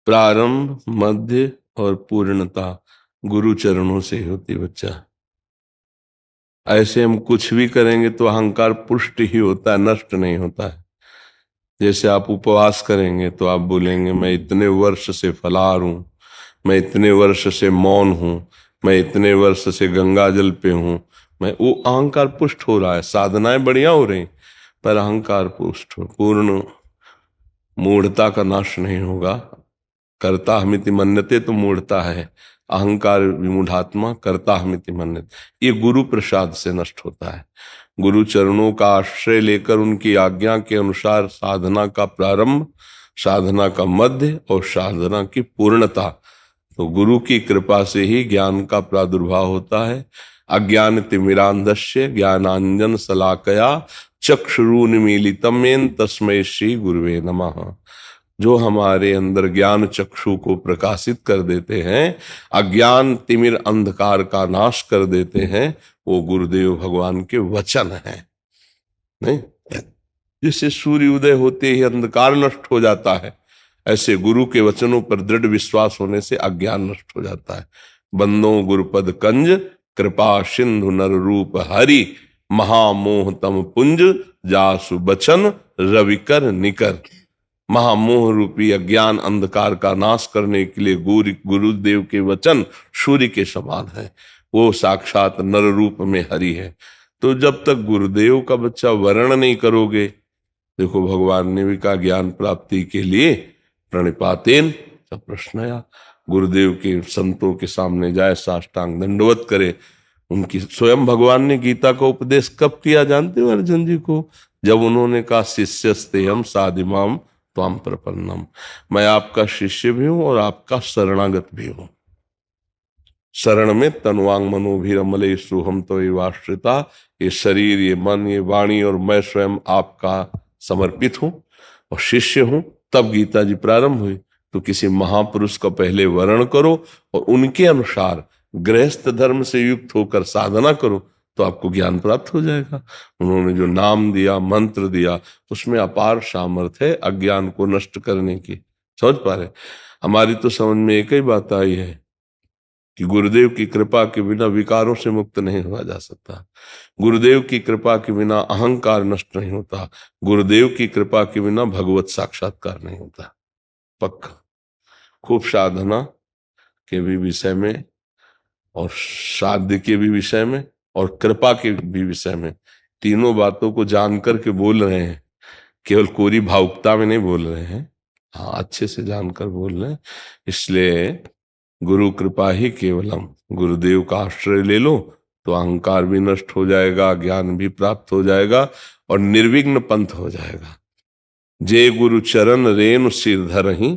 प्रारंभ, मध्य और पूर्णता गुरु चरणों से होती बच्चा। ऐसे हम कुछ भी करेंगे तो अहंकार पुष्ट ही होता है, नष्ट नहीं होता है। जैसे आप उपवास करेंगे तो आप बोलेंगे मैं इतने वर्ष से फलाहार हूं, मैं इतने वर्ष से मौन हूं, मैं इतने वर्ष से गंगा जल पे हूं, मैं वो अहंकार पुष्ट हो रहा है। साधनाएं बढ़िया हो रही पर अहंकार पुष्ट हो, पूर्ण मूढ़ता का नाश नहीं होगा। कर्ता हमिति मन्यते तो मूढ़ता है, अहंकार विमूढ़ात्मा कर्ता हमिति मन्यते, ये गुरु प्रसाद से नष्ट होता है। गुरु चरणों का आश्रय लेकर उनकी आज्ञा के अनुसार साधना का प्रारंभ, साधना का मध्य और साधना की पूर्णता, तो गुरु की कृपा से ही ज्ञान का प्रादुर्भाव होता है। अज्ञान तिमिरांधस्य ज्ञानांजन शलाकया चक्षुरुन्मीलितम् येन तस्मै श्री गुरुवे नमः। जो हमारे अंदर ज्ञान चक्षु को प्रकाशित कर देते हैं, अज्ञान तिमिर अंधकार का नाश कर देते हैं, वो गुरुदेव भगवान के वचन हैं। नहीं, जिससे सूर्य उदय होते ही अंधकार नष्ट हो जाता है, ऐसे गुरु के वचनों पर दृढ़ विश्वास होने से अज्ञान नष्ट हो जाता है। बंदो गुरुपद कंज कृपा सिंधु नर रूप हरि, महामोह तम पुंज जासु बचन रविकर निकर। महामोह रूपी अज्ञान अंधकार का नाश करने के लिए गुरुदेव के वचन सूर्य के समान है, वो साक्षात नर रूप में हरि है। तो जब तक गुरुदेव का बच्चा वर्ण नहीं करोगे, देखो भगवान ने भी कहा ज्ञान प्राप्ति के लिए प्रणिपातेन सब प्रश्नया, गुरुदेव के संतों के सामने जाए, साष्टांग दंडवत करे। उनकी स्वयं भगवान ने गीता का उपदेश कब किया जानते हो अर्जुन जी को? जब उन्होंने कहा शिष्यस्ते हम साधिमाम त्वाम प्रपन्नम, मैं आपका शिष्य भी हूं और आपका शरणागत भी हूं। शरण में तनुवांग मनोभिरमले सुहम तो ये वाश्रिता, ये शरीर, ये मन, ये वाणी और मैं स्वयं आपका समर्पित हूं और शिष्य हूं। तब गीता जी प्रारंभ हुई। तो किसी महापुरुष का पहले वर्ण करो और उनके अनुसार गृहस्थ धर्म से युक्त होकर साधना करो, तो आपको ज्ञान प्राप्त हो जाएगा। उन्होंने जो नाम दिया, मंत्र दिया, उसमें अपार सामर्थ्य है अज्ञान को नष्ट करने की। समझ पा रहे? हमारी तो समझ में एक ही बात आई है कि गुरुदेव की कृपा के बिना विकारों से मुक्त नहीं हुआ जा सकता। गुरुदेव की कृपा के बिना अहंकार नष्ट नहीं होता। गुरुदेव की कृपा के बिना भगवत साक्षात्कार नहीं होता। पक्का। खूब साधना के भी विषय में और साध्य के भी विषय में और कृपा के भी विषय में, तीनों बातों को जान करके बोल रहे हैं। केवल कोरी भावुकता में नहीं बोल रहे हैं, हाँ अच्छे से जानकर बोल रहे हैं। इसलिए गुरु कृपा ही केवलम, गुरुदेव का आश्रय ले लो तो अहंकार भी नष्ट हो जाएगा, ज्ञान भी प्राप्त हो जाएगा और निर्विघ्न पंथ हो जाएगा। जे गुरु चरण रेणु सिर धरहि,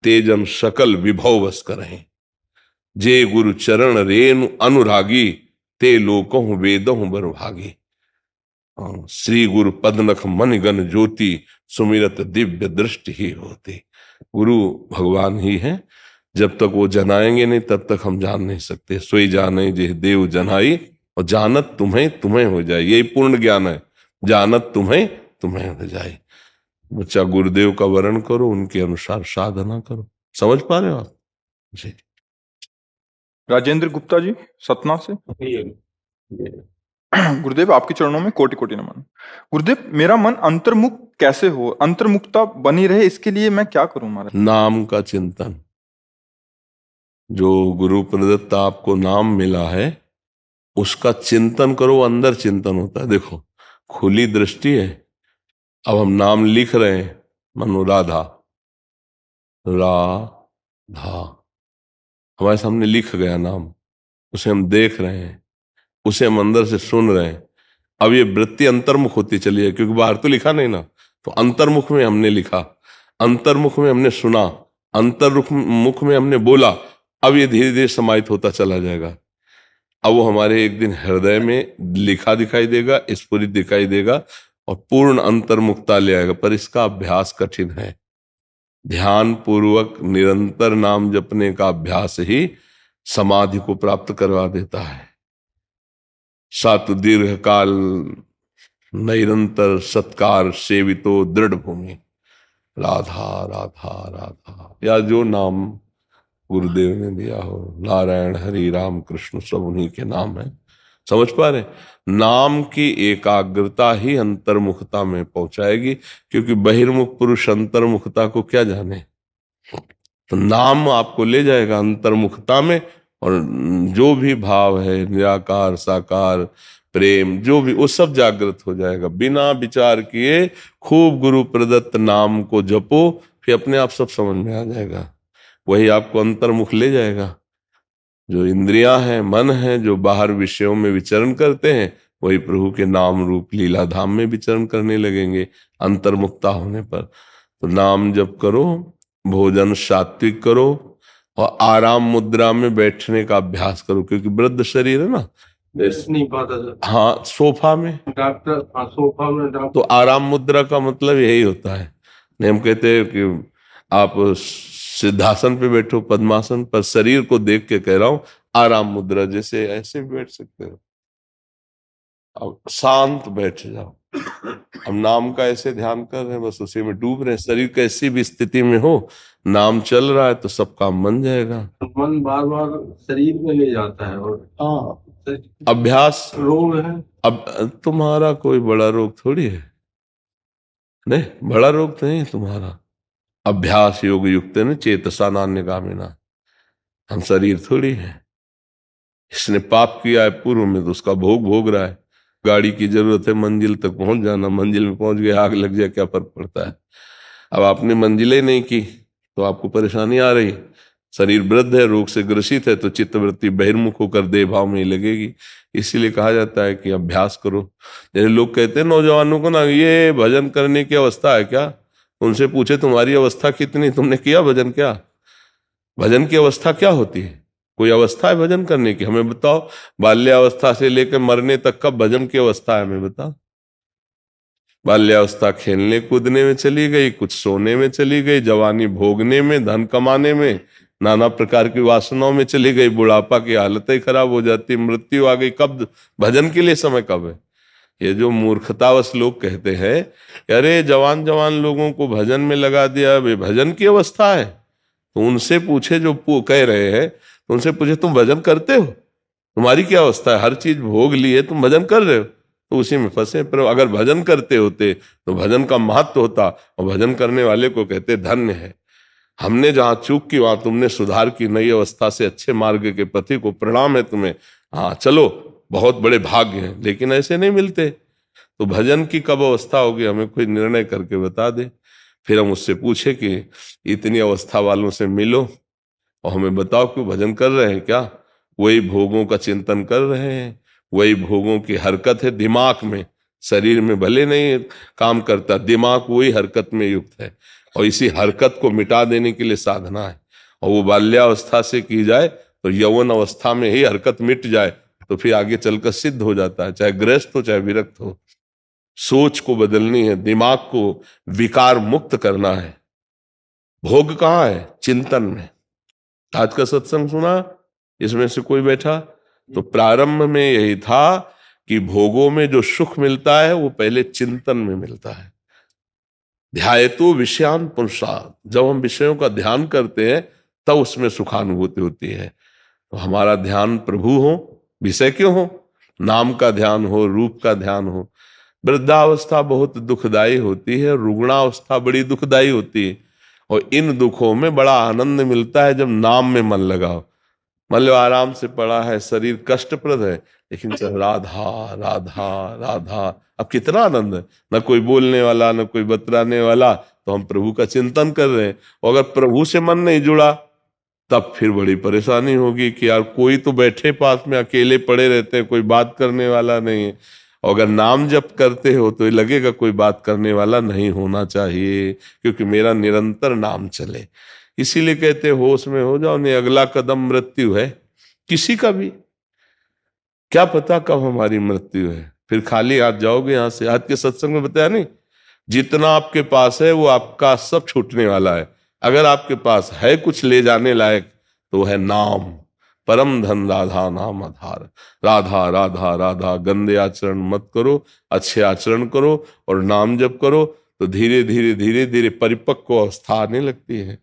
तेजन सकल विभव बस करहि। जे गुरु चरण रेणु अनुरागी, ते लोकों वेदों बरभागी। श्री गुरु पदनख मन गण ज्योति, सुमिरत दिव्य दृष्टि ही होती। गुरु भगवान ही है, जब तक वो जनाएंगे नहीं तब तक हम जान नहीं सकते। सोई जाने जे देव जनाई, और जानत तुम्हें तुम्हें हो जाए, यही पूर्ण ज्ञान है। जानत तुम्हें तुम्हें हो जाए। बच्चा गुरुदेव का वर्ण करो, उनके अनुसार साधना करो। समझ पा रहे हो आप जी? राजेंद्र गुप्ता जी सतना से। गुरुदेव आपके चरणों में कोटि कोटि नमन। गुरुदेव मेरा मन अंतर्मुख कैसे हो, अंतर्मुखता बनी रहे, इसके लिए मैं क्या करूं? महाराज, नाम का चिंतन, जो गुरु प्रदत्त आपको नाम मिला है उसका चिंतन करो। अंदर चिंतन होता है। देखो खुली दृष्टि है, अब हम नाम लिख रहे हैं, मनो राधा, राधा हमारे सामने लिख गया नाम, उसे हम देख रहे हैं, उसे हम अंदर से सुन रहे हैं। अब ये वृत्ति अंतर्मुख होती चली है, क्योंकि बाहर तो लिखा नहीं ना, तो अंतर्मुख में हमने लिखा, अंतर्मुख में हमने सुना, अंतर्मुख में हमने बोला। अब ये धीरे धीरे समाहित होता चला जाएगा। अब वो हमारे एक दिन हृदय में लिखा दिखाई देगा, स्फुरित दिखाई देगा और पूर्ण अंतर्मुखता ले आएगा। पर इसका अभ्यास कठिन है। ध्यान पूर्वक निरंतर नाम जपने का अभ्यास ही समाधि को प्राप्त करवा देता है। सात दीर्घ काल निरंतर सत्कार सेवितो दृढ़ भूमि, राधा राधा राधा, या जो नाम गुरुदेव ने दिया हो, नारायण हरि राम कृष्ण सब उन्हीं के नाम है। समझ पा रहे? नाम की एकाग्रता ही अंतर्मुखता में पहुंचाएगी, क्योंकि बहिर्मुख पुरुष अंतर्मुखता को क्या जाने। तो नाम आपको ले जाएगा अंतर्मुखता में, और जो भी भाव है, निराकार साकार प्रेम जो भी, वो सब जागृत हो जाएगा। बिना विचार किए खूब गुरु प्रदत्त नाम को जपो, फिर अपने आप सब समझ में आ जाएगा। वही आपको अंतर्मुख ले जाएगा। जो इंद्रियां हैं, मन है, जो बाहर विषयों में विचरण करते हैं, वही प्रभु के नाम रूप लीला धाम में विचरण करने लगेंगे अंतर्मुक्ता होने पर। तो नाम जप करो, भोजन सात्विक करो, और आराम मुद्रा में बैठने का अभ्यास करो, क्योंकि वृद्ध शरीर है ना। बैठ नहीं पाता सर। हाँ, सोफा में, डॉक्टर, हाँ सोफा में तो डॉक्टर। आराम मुद्रा का मतलब यही होता है। नहीं, हम कहते हैं कि आप सिद्धासन पे बैठो, पद्मासन पर, शरीर को देख के कह रहा हूं आराम मुद्रा, जैसे ऐसे भी बैठ सकते हो। अब शांत बैठ जाओ। अब नाम का ऐसे ध्यान कर रहे हैं, बस उसी में डूब रहे हैं। शरीर कैसी भी स्थिति में हो, नाम चल रहा है तो सब काम बन जाएगा। मन बार बार शरीर में ले जाता है, और हाँ, अभ्यास रोग है। अब तुम्हारा कोई बड़ा रोग थोड़ी है, नहीं, बड़ा रोग तो नहीं है तुम्हारा। अभ्यास योग युक्त न चेतसा नान्यगामिना, हम शरीर थोड़ी है। इसने पाप किया है पूर्व में, तो उसका भोग भोग रहा है। गाड़ी की जरूरत है मंजिल तक पहुंच जाना, मंजिल में पहुंच गए, आग लग जाए, क्या फर्क पड़ता है। अब आपने मंजिलें नहीं की तो आपको परेशानी आ रही। शरीर वृद्ध है, रोग से ग्रसित है, तो चित्तवृत्ति बहिर्मुख होकर देह भाव में ही लगेगी। इसीलिए कहा जाता है कि अभ्यास करो। जैसे लोग कहते हैं नौजवानों को ना, ये भजन करने की अवस्था है क्या? उनसे पूछे तुम्हारी अवस्था कितनी, तुमने किया भजन क्या? भजन की अवस्था क्या होती है? कोई अवस्था है भजन करने की? हमें बताओ, बाल्यावस्था से लेकर मरने तक का भजन की अवस्था है, हमें बताओ। बाल्यावस्था खेलने कूदने में चली गई, कुछ सोने में चली गई, जवानी भोगने में, धन कमाने में, नाना प्रकार की वासनाओं में चली गई, बुढ़ापा की हालत ही खराब हो जाती, मृत्यु आ गई। कब भजन के लिए समय कब है? ये जो मूर्खतावश लोग कहते हैं, अरे जवान जवान लोगों को भजन में लगा दिया, वे भजन की अवस्था है। तो उनसे पूछे, जो कह रहे हैं, तो उनसे पूछे तुम भजन करते हो? तुम्हारी क्या अवस्था है? हर चीज भोग लिए, तुम भजन कर रहे हो? तो उसी में फंसे। पर अगर भजन करते होते तो भजन का महत्व होता, और भजन करने वाले को कहते धन्य है। हमने जहां चूक की वहां तुमने सुधार की, नई अवस्था से अच्छे मार्ग के पति को प्रणाम है तुम्हें। हाँ चलो, बहुत बड़े भाग्य हैं, लेकिन ऐसे नहीं मिलते। तो भजन की कब अवस्था होगी, हमें कोई निर्णय करके बता दे। फिर हम उससे पूछे कि इतनी अवस्था वालों से मिलो और हमें बताओ क्यों भजन कर रहे हैं? क्या वही भोगों का चिंतन कर रहे हैं? वही भोगों की हरकत है दिमाग में, शरीर में भले नहीं काम करता, दिमाग वही हरकत में युक्त है, और इसी हरकत को मिटा देने के लिए साधना है। और वो बाल्यावस्था से की जाए तो यौवन अवस्था में ही हरकत मिट जाए, तो फिर आगे चलकर सिद्ध हो जाता है, चाहे गृहस्थ हो चाहे विरक्त हो। सोच को बदलनी है, दिमाग को विकार मुक्त करना है। भोग कहाँ है? चिंतन में। आज का सत्संग सुना, इसमें से कोई बैठा? तो प्रारंभ में यही था कि भोगों में जो सुख मिलता है वो पहले चिंतन में मिलता है। ध्यायतो विषयान पुरुषार्थ, जब हम विषयों का ध्यान करते हैं तब उसमें सुखानुभूति होती है। तो हमारा ध्यान प्रभु हो, विषय क्यों हो? नाम का ध्यान हो, रूप का ध्यान हो। वृद्धावस्था बहुत दुखदाई होती है, रुग्णावस्था बड़ी दुखदाई होती है, और इन दुखों में बड़ा आनंद मिलता है जब नाम में मन लगाओ। मतलब आराम से पड़ा है, शरीर कष्टप्रद है, लेकिन चल राधा राधा राधा, अब कितना आनंद है। न कोई बोलने वाला, न कोई बतराने वाला, तो हम प्रभु का चिंतन कर रहे हैं। और अगर प्रभु से मन नहीं जुड़ा तब फिर बड़ी परेशानी होगी कि यार कोई तो बैठे पास में, अकेले पड़े रहते हैं, कोई बात करने वाला नहीं है। और अगर नाम जप करते हो तो लगेगा कोई बात करने वाला नहीं होना चाहिए, क्योंकि मेरा निरंतर नाम चले। इसीलिए कहते होश में हो जाओ, नहीं अगला कदम मृत्यु है किसी का भी। क्या पता कब हमारी मृत्यु है, फिर खाली हाथ जाओगे यहां से। आज के सत्संग में बताया नहीं, जितना आपके पास है वो आपका सब छूटने वाला है। अगर आपके पास है कुछ ले जाने लायक तो है नाम। परम धन राधा नाम आधार। राधा राधा राधा, गंदे आचरण मत करो, अच्छे आचरण करो और नाम जप करो। तो धीरे धीरे धीरे धीरे परिपक्व अवस्था आने लगती है।